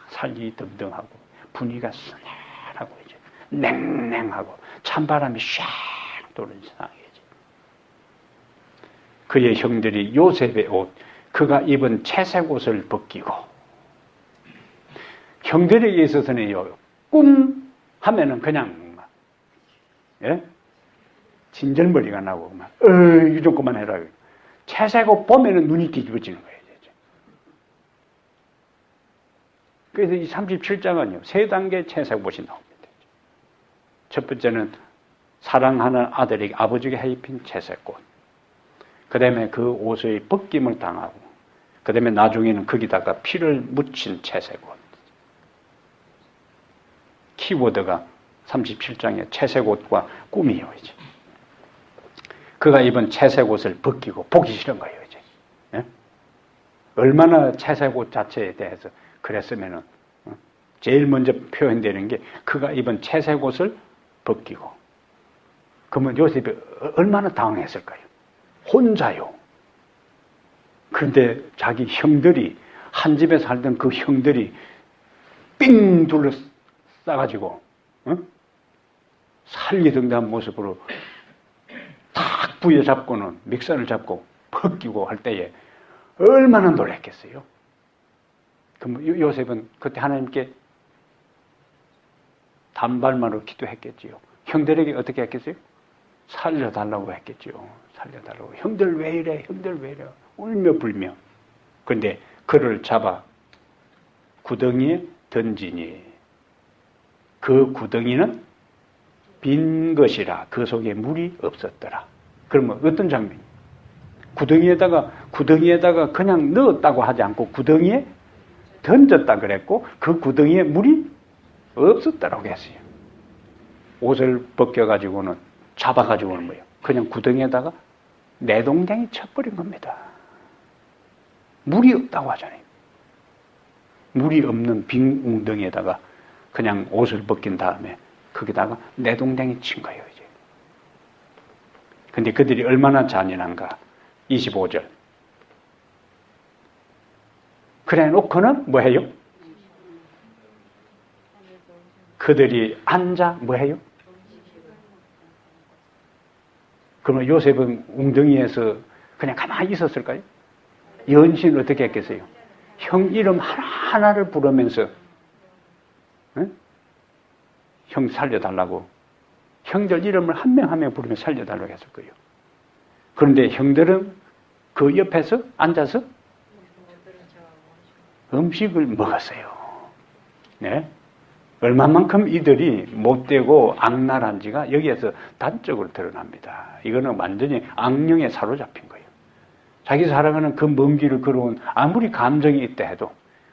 살기 등등하고 분위기가 서늘하고 이제 냉랭하고 찬바람이 샥 도는 상황이에요. 그의 형들이 요셉의 옷, 그가 입은 채색 옷을 벗기고, 형들에게 있어서는요, 꿈 하면은 그냥 막, 예? 진절머리가 나고 막, 이거 좀 그만해라. 채색 옷 보면은 눈이 뒤집어지는 거예요. 그래서 이 37장은요, 세 단계 채색 옷이 나옵니다. 첫 번째는 사랑하는 아들에게 아버지에게 해입힌 채색 옷. 그 다음에 그 옷의 벗김을 당하고, 그 다음에 나중에는 거기다가 피를 묻힌 채색 옷. 키워드가 37장의 채색 옷과 꿈이에요, 이제. 그가 입은 채색 옷을 벗기고 보기 싫은 거예요, 이제. 예? 얼마나 채색 옷 자체에 대해서 그랬으면은, 제일 먼저 표현되는 게 그가 입은 채색 옷을 벗기고. 그러면 요셉이 얼마나 당황했을까요? 혼자요. 그런데 자기 형들이, 한 집에 살던 그 형들이 삥 둘러싸가지고, 살리등대한 모습으로 탁 부여잡고는 믹선을 잡고 벗기고 할 때에 얼마나 놀랐겠어요? 그럼 요셉은 그때 하나님께 단발만으로 기도했겠지요. 형들에게 어떻게 했겠어요? 살려달라고 했겠지요. 살려달라고. 형들 왜 이래? 형들 왜 이래? 울며 불며. 그런데 그를 잡아 구덩이에 던지니 그 구덩이는 빈 것이라 그 속에 물이 없었더라. 그러면 어떤 장면이? 구덩이에다가 그냥 넣었다고 하지 않고 구덩이에 던졌다 그랬고 그 구덩이에 물이 없었다라고 했어요. 옷을 벗겨가지고는 잡아가지고는 뭐예요? 그냥 구덩이에다가 내동댕이 쳐버린 겁니다. 물이 없다고 하잖아요. 물이 없는 빈 웅덩이에다가 그냥 옷을 벗긴 다음에 거기다가 내동댕이 친 거예요, 이제. 근데 그들이 얼마나 잔인한가. 25절. 그래 놓고는 뭐 해요? 그들이 앉아 뭐 해요? 그러면 요셉은 웅덩이에서 그냥 가만히 있었을까요? 연신 어떻게 했겠어요? 형 이름 하나하나를 부르면서 응? 형 살려달라고 형들 이름을 한 명 한 명 부르면서 살려달라고 했을 거예요. 그런데 형들은 그 옆에서 앉아서 음식을 먹었어요. 네? 얼마만큼 이들이 못되고 악랄한지가 여기에서 단적으로 드러납니다. 이거는 완전히 악령에 사로잡힌 거예요. 자기 사랑하는 그 먼 길을 걸어온 아무리 감정이 있다 해도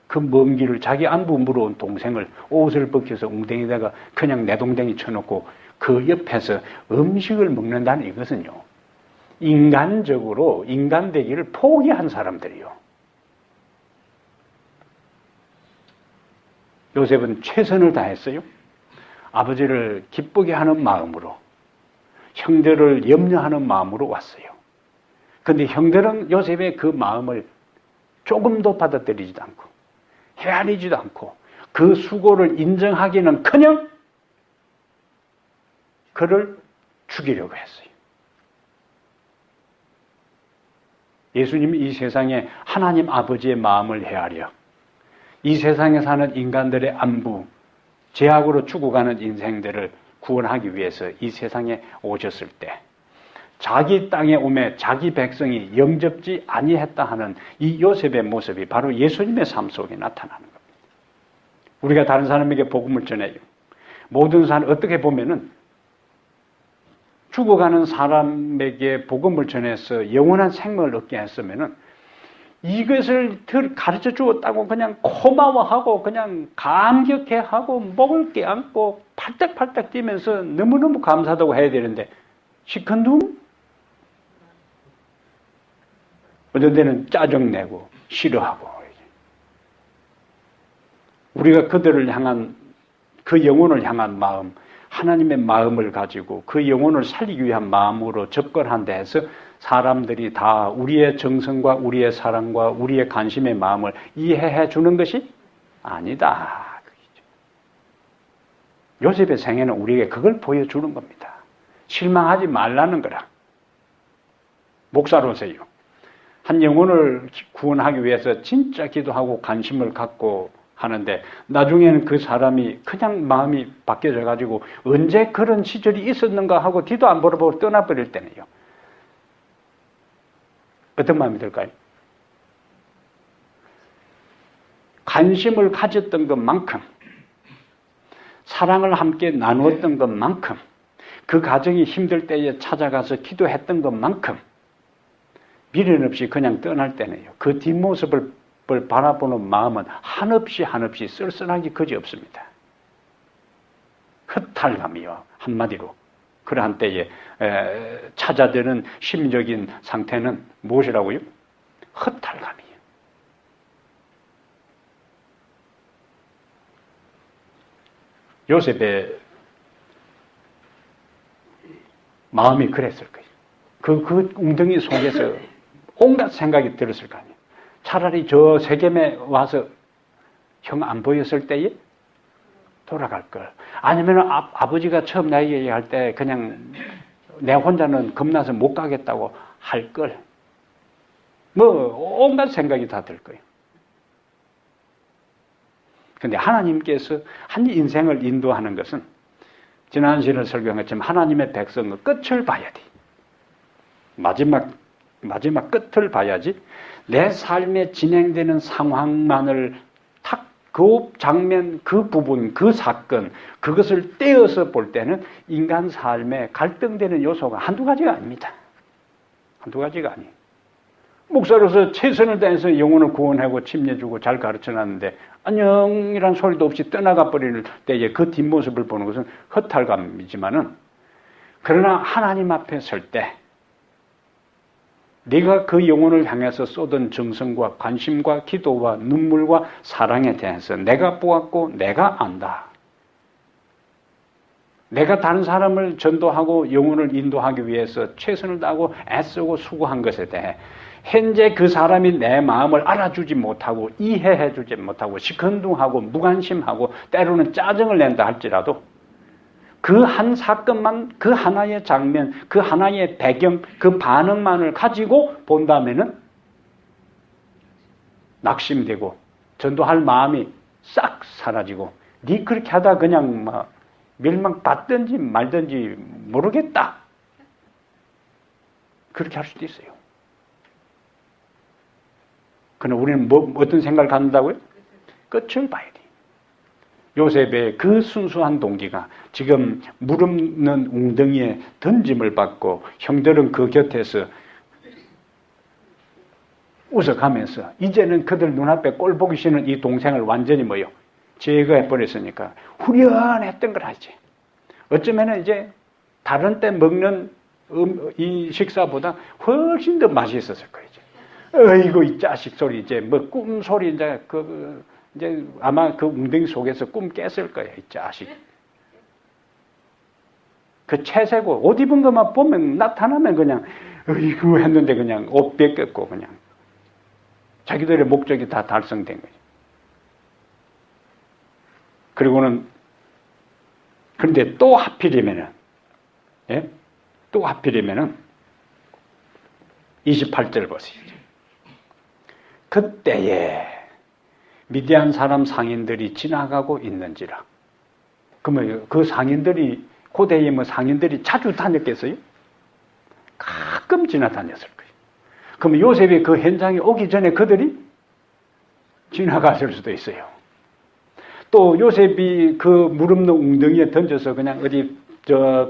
그 먼 길을 자기 안부 물어온 동생을 옷을 벗겨서 웅덩이에다가 그냥 내동댕이 쳐놓고 그 옆에서 음식을 먹는다는 이것은요. 인간적으로 인간되기를 포기한 사람들이요. 요셉은 최선을 다했어요. 아버지를 기쁘게 하는 마음으로, 형들을 염려하는 마음으로 왔어요. 그런데 형들은 요셉의 그 마음을 조금도 받아들이지도 않고 헤아리지도 않고 그 수고를 인정하기는커녕 그를 죽이려고 했어요. 예수님이 이 세상에 하나님 아버지의 마음을 헤아려 이 세상에 사는 인간들의 안부, 죄악으로 죽어가는 인생들을 구원하기 위해서 이 세상에 오셨을 때 자기 땅에 오매 자기 백성이 영접지 아니했다 하는 이 요셉의 모습이 바로 예수님의 삶 속에 나타나는 겁니다. 우리가 다른 사람에게 복음을 전해요. 모든 사람 어떻게 보면은 죽어가는 사람에게 복음을 전해서 영원한 생명을 얻게 했으면은 이것을 가르쳐 주었다고 그냥 고마워하고 그냥 감격해하고 목을 깨안고 팔딱팔딱 뛰면서 너무너무 감사하다고 해야 되는데 시큰둥? 어떤 데는 짜증내고 싫어하고 우리가 그들을 향한 그 영혼을 향한 마음 하나님의 마음을 가지고 그 영혼을 살리기 위한 마음으로 접근한 데에서 사람들이 다 우리의 정성과 우리의 사랑과 우리의 관심의 마음을 이해해 주는 것이 아니다. 요셉의 생애는 우리에게 그걸 보여주는 겁니다. 실망하지 말라는 거라. 목사로서요. 한 영혼을 구원하기 위해서 진짜 기도하고 관심을 갖고 하는데 나중에는 그 사람이 그냥 마음이 바뀌어져 가지고 언제 그런 시절이 있었는가 하고 뒤도 안 물어보고 떠나버릴 때는요. 어떤 마음이 들까요? 관심을 가졌던 것만큼 사랑을 함께 나누었던 것만큼 그 가정이 힘들 때에 찾아가서 기도했던 것만큼 미련 없이 그냥 떠날 때는요. 그 뒷모습을 바라보는 마음은 한없이 쓸쓸하기 그지없습니다. 허탈감이요. 한마디로. 그러한 때에 찾아드는 심적인 상태는 무엇이라고요? 허탈감이에요. 요셉의 마음이 그랬을 거예요. 그 웅덩이 속에서 온갖 생각이 들었을 거 아니에요. 차라리 저 세겜에 와서 형 안 보였을 때에 돌아갈 걸. 아니면 아버지가 처음 나에게 얘기할 때 그냥 내 혼자는 겁나서 못 가겠다고 할 걸. 온갖 생각이 다 들 거예요. 그런데 하나님께서 한 인생을 인도하는 것은 지난 시간에 설교한 것처럼 하나님의 백성의 끝을 봐야 돼. 마지막 끝을 봐야지 내 삶에 진행되는 상황만을 탁 그 장면, 그 부분, 그 사건, 그것을 떼어서 볼 때는 인간 삶에 갈등되는 요소가 한두 가지가 아닙니다. 한두 가지가 아니에요. 목사로서 최선을 다해서 영혼을 구원하고 침례주고 잘 가르쳐놨는데 안녕이란 소리도 없이 떠나가 버릴 때에 그 뒷모습을 보는 것은 허탈감이지만은 그러나 하나님 앞에 설 때 네가 그 영혼을 향해서 쏟은 정성과 관심과 기도와 눈물과 사랑에 대해서 내가 보았고 내가 안다. 내가 다른 사람을 전도하고 영혼을 인도하기 위해서 최선을 다하고 애쓰고 수고한 것에 대해 현재 그 사람이 내 마음을 알아주지 못하고 이해해주지 못하고 시큰둥하고 무관심하고 때로는 짜증을 낸다 할지라도 그 한 사건만, 그 하나의 장면, 그 하나의 배경, 그 반응만을 가지고 본다면은 낙심되고 전도할 마음이 싹 사라지고 네 그렇게 하다 그냥 멸망받든지 말든지 모르겠다. 그렇게 할 수도 있어요. 그러나 우리는 어떤 생각을 갖는다고요? 끝을 봐야 돼. 요셉의 그 순수한 동기가 지금 물 없는 웅덩이에 던짐을 받고 형들은 그 곁에서 웃어가면서 이제는 그들 눈앞에 꼴 보기 싫은 이 동생을 완전히 제거해버렸으니까 후련했던 걸 알지. 어쩌면 이제 다른 때 먹는 이 식사보다 훨씬 더 맛있었을 거예요. 어이구 이 자식 소리 이제 꿈 소리 이제 아마 그 웅덩이 속에서 꿈 깼을 거예요, 이 자식. 그 채세고 옷 입은 것만 보면 나타나면 그냥 어이구 했는데 그냥 옷 벗겼고 그냥 자기들의 목적이 다 달성된 거죠. 그리고는 그런데 또 하필이면은 28절 보세요. 그때에 미디안 사람 상인들이 지나가고 있는지라. 그러면 그 상인들이 고대에 상인들이 자주 다녔겠어요? 가끔 지나다녔을 거예요. 그러면 요셉이 그 현장에 오기 전에 그들이 지나갔을 수도 있어요. 또 요셉이 그 물 없는 웅덩이에 던져서 그냥 어디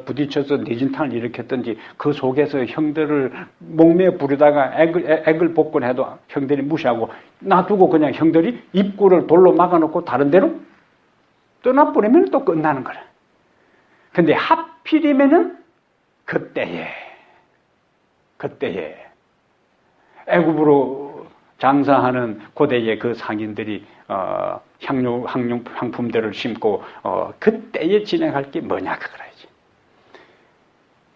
부딪혀서 내진탕을 일으켰든지 그 속에서 형들을 목매어 부르다가 액을 복권해도 형들이 무시하고 놔두고 그냥 형들이 입구를 돌로 막아놓고 다른 데로 떠나버리면 또 끝나는 거라. 근데 하필이면은 그때에 애굽으로 장사하는 고대의 그 상인들이 향품들을 심고 그때에 진행할 게 뭐냐 그거라지.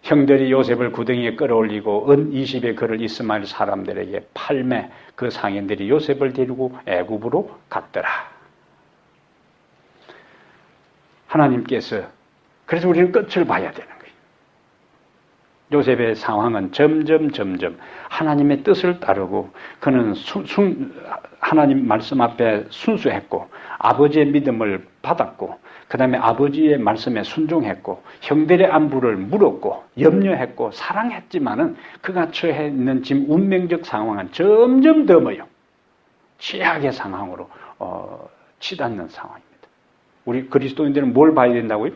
형들이 요셉을 구덩이에 끌어올리고 은 20의 그를 이스마엘 사람들에게 팔매 그 상인들이 요셉을 데리고 애굽으로 갔더라. 하나님께서 그래서 우리는 끝을 봐야 되는 거예요. 요셉의 상황은 점점 하나님의 뜻을 따르고 그는 하나님 말씀 앞에 순수했고 아버지의 믿음을 받았고 그 다음에 아버지의 말씀에 순종했고 형들의 안부를 물었고 염려했고 사랑했지만은 그가 처해 있는 지금 운명적 상황은 점점 더 최악의 상황으로 치닫는 상황입니다. 우리 그리스도인들은 뭘 봐야 된다고요?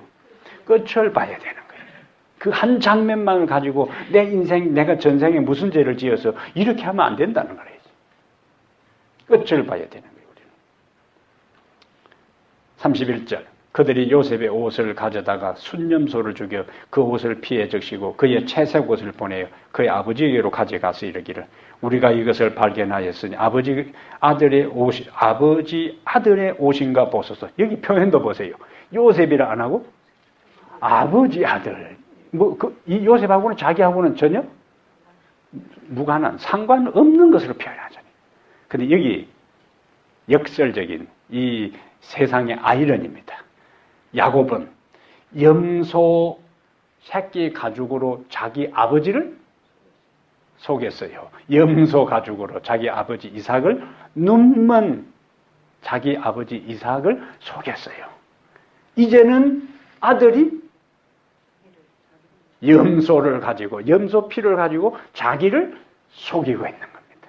끝을 봐야 되는 거예요. 그 한 장면만을 가지고 내 인생, 내가 전생에 무슨 죄를 지어서 이렇게 하면 안 된다는 거예요. 끝을 봐야 되는 거예요. 우리는. 31절 그들이 요셉의 옷을 가져다가 순념소를 죽여 그 옷을 피해 적시고 그의 채색 옷을 보내어 그의 아버지에게로 가져가서 이르기를 우리가 이것을 발견하였으니 아버지 아들의 옷인가 보소서. 여기 표현도 보세요. 요셉이라 안 하고 아버지 아들. 이 요셉하고는 자기하고는 전혀 무관한 상관없는 것으로 표현하잖아요. 근데 여기 역설적인 이 세상의 아이러니입니다. 야곱은 염소 새끼 가죽으로 자기 아버지를 속였어요. 염소 가죽으로 자기 아버지 이삭을 눈먼 자기 아버지 이삭을 속였어요. 이제는 아들이 염소를 가지고 염소 피를 가지고 자기를 속이고 있는 겁니다.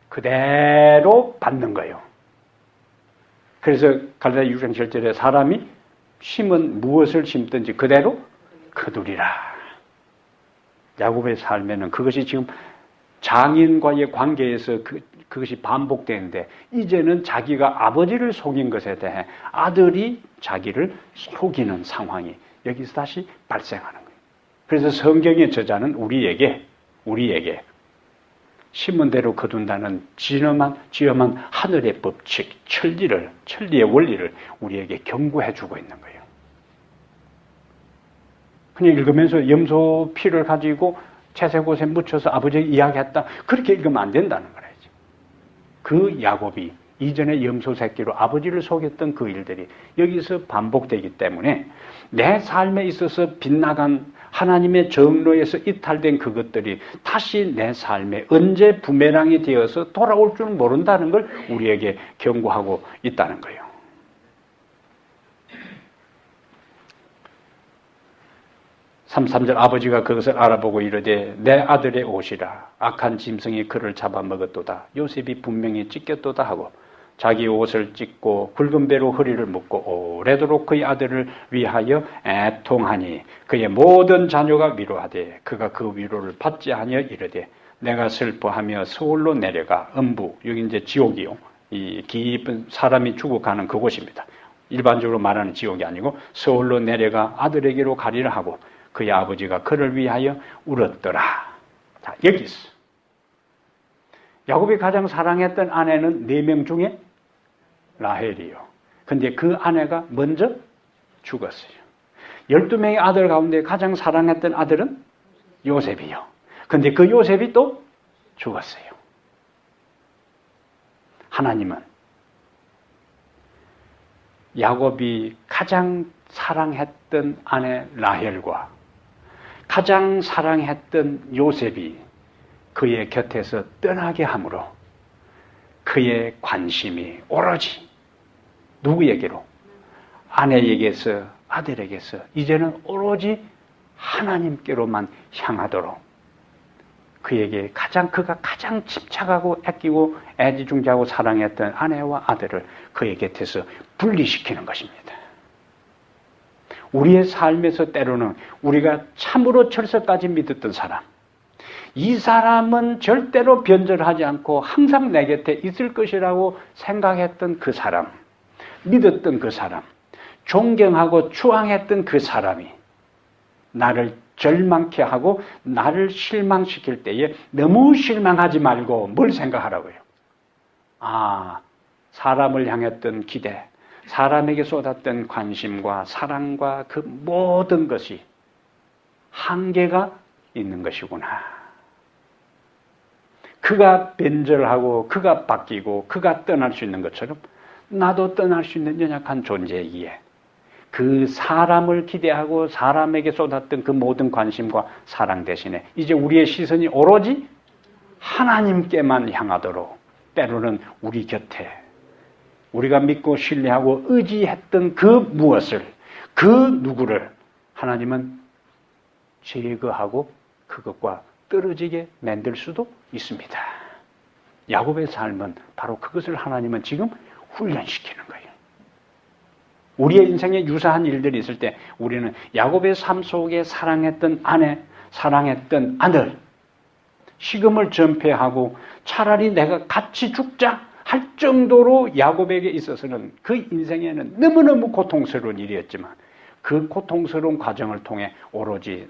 그대로 받는 거예요. 그래서 갈라디아 6장 7절에 사람이 심은 무엇을 심든지 그대로 거두리라. 야곱의 삶에는 그것이 지금 장인과의 관계에서 그것이 반복되는데 이제는 자기가 아버지를 속인 것에 대해 아들이 자기를 속이는 상황이 여기서 다시 발생하는 거예요. 그래서 성경의 저자는 우리에게 심은 대로 거둔다는 지엄한 하늘의 법칙, 천리의 원리를 우리에게 경고해 주고 있는 거예요. 그냥 읽으면서 염소 피를 가지고 채색옷에 묻혀서 아버지에게 이야기했다. 그렇게 읽으면 안 된다는 거예요. 그 야곱이 이전에 염소 새끼로 아버지를 속였던 그 일들이 여기서 반복되기 때문에 내 삶에 있어서 빗나간 하나님의 정로에서 이탈된 그것들이 다시 내 삶에 언제 부메랑이 되어서 돌아올 줄 모른다는 걸 우리에게 경고하고 있다는 거예요. 33절 아버지가 그것을 알아보고 이르되 내 아들의 옷이라 악한 짐승이 그를 잡아먹었도다. 요셉이 분명히 찢겼도다 하고 자기 옷을 찢고 굵은 배로 허리를 묶고 오래도록 그의 아들을 위하여 애통하니 그의 모든 자녀가 위로하되 그가 그 위로를 받지 아니하여 이르되 내가 슬퍼하며 서울로 내려가 음부 여기 이제 지옥이요. 이 깊은 사람이 죽어가는 그곳입니다. 일반적으로 말하는 지옥이 아니고 서울로 내려가 아들에게로 가리라 하고 그의 아버지가 그를 위하여 울었더라. 자, 여기서 야곱이 가장 사랑했던 아내는 4명 중에 라헬이요. 근데 그 아내가 먼저 죽었어요. 12명의 아들 가운데 가장 사랑했던 아들은 요셉이요. 근데 그 요셉이 또 죽었어요. 하나님은 야곱이 가장 사랑했던 아내 라헬과 가장 사랑했던 요셉이 그의 곁에서 떠나게 함으로 그의 관심이 오로지 누구에게로? 아내에게서 아들에게서 이제는 오로지 하나님께로만 향하도록 그에게 그가 가장 집착하고 아끼고 애지중지하고 사랑했던 아내와 아들을 그의 곁에서 분리시키는 것입니다. 우리의 삶에서 때로는 우리가 참으로 철석까지 믿었던 사람, 이 사람은 절대로 변절하지 않고 항상 내 곁에 있을 것이라고 생각했던 그 사람, 믿었던 그 사람, 존경하고 추앙했던 그 사람이 나를 절망케 하고 나를 실망시킬 때에 너무 실망하지 말고 뭘 생각하라고요? 사람을 향했던 기대, 사람에게 쏟았던 관심과 사랑과 그 모든 것이 한계가 있는 것이구나. 그가 변절하고 그가 바뀌고 그가 떠날 수 있는 것처럼 나도 떠날 수 있는 연약한 존재이기에 그 사람을 기대하고 사람에게 쏟았던 그 모든 관심과 사랑 대신에 이제 우리의 시선이 오로지 하나님께만 향하도록, 때로는 우리 곁에 우리가 믿고 신뢰하고 의지했던 그 무엇을, 그 누구를 하나님은 제거하고 그것과 떨어지게 만들 수도 있습니다. 야곱의 삶은 바로 그것을 하나님은 지금 훈련시키는 거예요. 우리의 인생에 유사한 일들이 있을 때 우리는 야곱의 삶 속에 사랑했던 아내, 사랑했던 아들, 식음을 전폐하고 차라리 내가 같이 죽자 할 정도로 야곱에게 있어서는 그 인생에는 너무너무 고통스러운 일이었지만 그 고통스러운 과정을 통해 오로지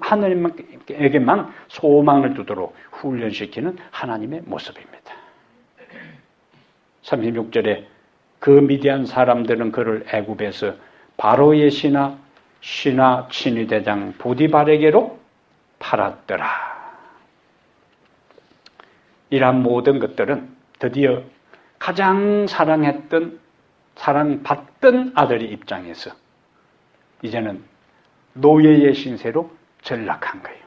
하나님에게만 소망을 두도록 훈련시키는 하나님의 모습입니다. 36절에 그 미디안 사람들은 그를 애굽에서 바로의 신하 친위대장 부디발에게로 팔았더라. 이러한 모든 것들은 드디어 가장 사랑받던 아들의 입장에서 이제는 노예의 신세로 전락한 거예요.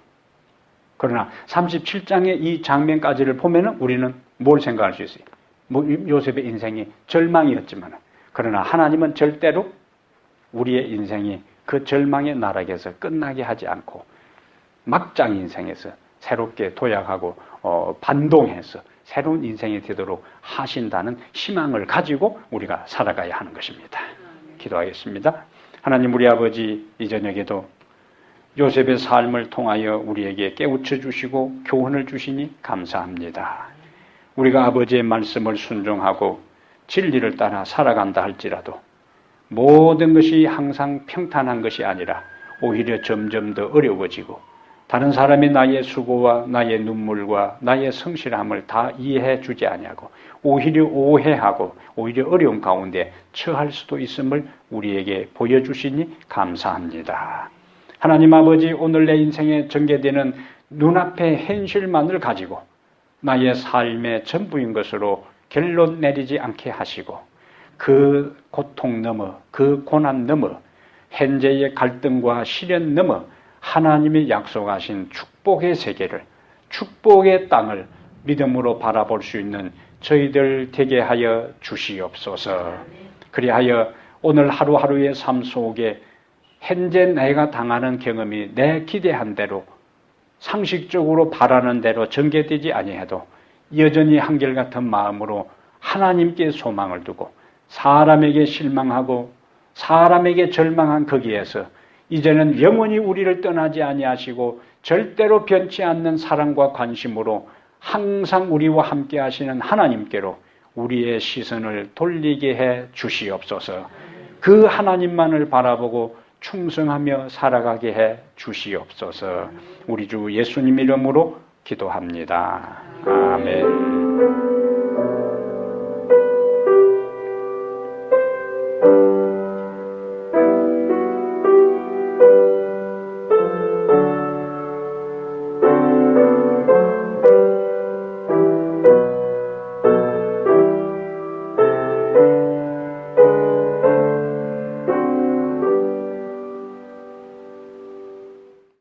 그러나 37장의 이 장면까지를 보면 우리는 뭘 생각할 수 있어요? 요셉의 인생이 절망이었지만, 그러나 하나님은 절대로 우리의 인생이 그 절망의 나락에서 끝나게 하지 않고 막장 인생에서 새롭게 도약하고 반동해서 새로운 인생이 되도록 하신다는 희망을 가지고 우리가 살아가야 하는 것입니다. 기도하겠습니다. 하나님, 우리 아버지, 이 저녁에도 요셉의 삶을 통하여 우리에게 깨우쳐 주시고 교훈을 주시니 감사합니다. 우리가 아버지의 말씀을 순종하고 진리를 따라 살아간다 할지라도 모든 것이 항상 평탄한 것이 아니라 오히려 점점 더 어려워지고 다른 사람이 나의 수고와 나의 눈물과 나의 성실함을 다 이해해 주지 아니하고 오히려 오해하고 오히려 어려운 가운데 처할 수도 있음을 우리에게 보여주시니 감사합니다. 하나님 아버지, 오늘 내 인생에 전개되는 눈앞의 현실만을 가지고 나의 삶의 전부인 것으로 결론 내리지 않게 하시고 그 고통 넘어, 그 고난 넘어, 현재의 갈등과 시련 넘어 하나님이 약속하신 축복의 세계를, 축복의 땅을 믿음으로 바라볼 수 있는 저희들 되게 하여 주시옵소서. 그리하여 오늘 하루하루의 삶 속에 현재 내가 당하는 경험이 내 기대한 대로 상식적으로 바라는 대로 전개되지 아니해도 여전히 한결같은 마음으로 하나님께 소망을 두고 사람에게 실망하고 사람에게 절망한 거기에서 이제는 영원히 우리를 떠나지 아니하시고 절대로 변치 않는 사랑과 관심으로 항상 우리와 함께 하시는 하나님께로 우리의 시선을 돌리게 해 주시옵소서. 그 하나님만을 바라보고 충성하며 살아가게 해 주시옵소서. 우리 주 예수님 이름으로 기도합니다. 아멘.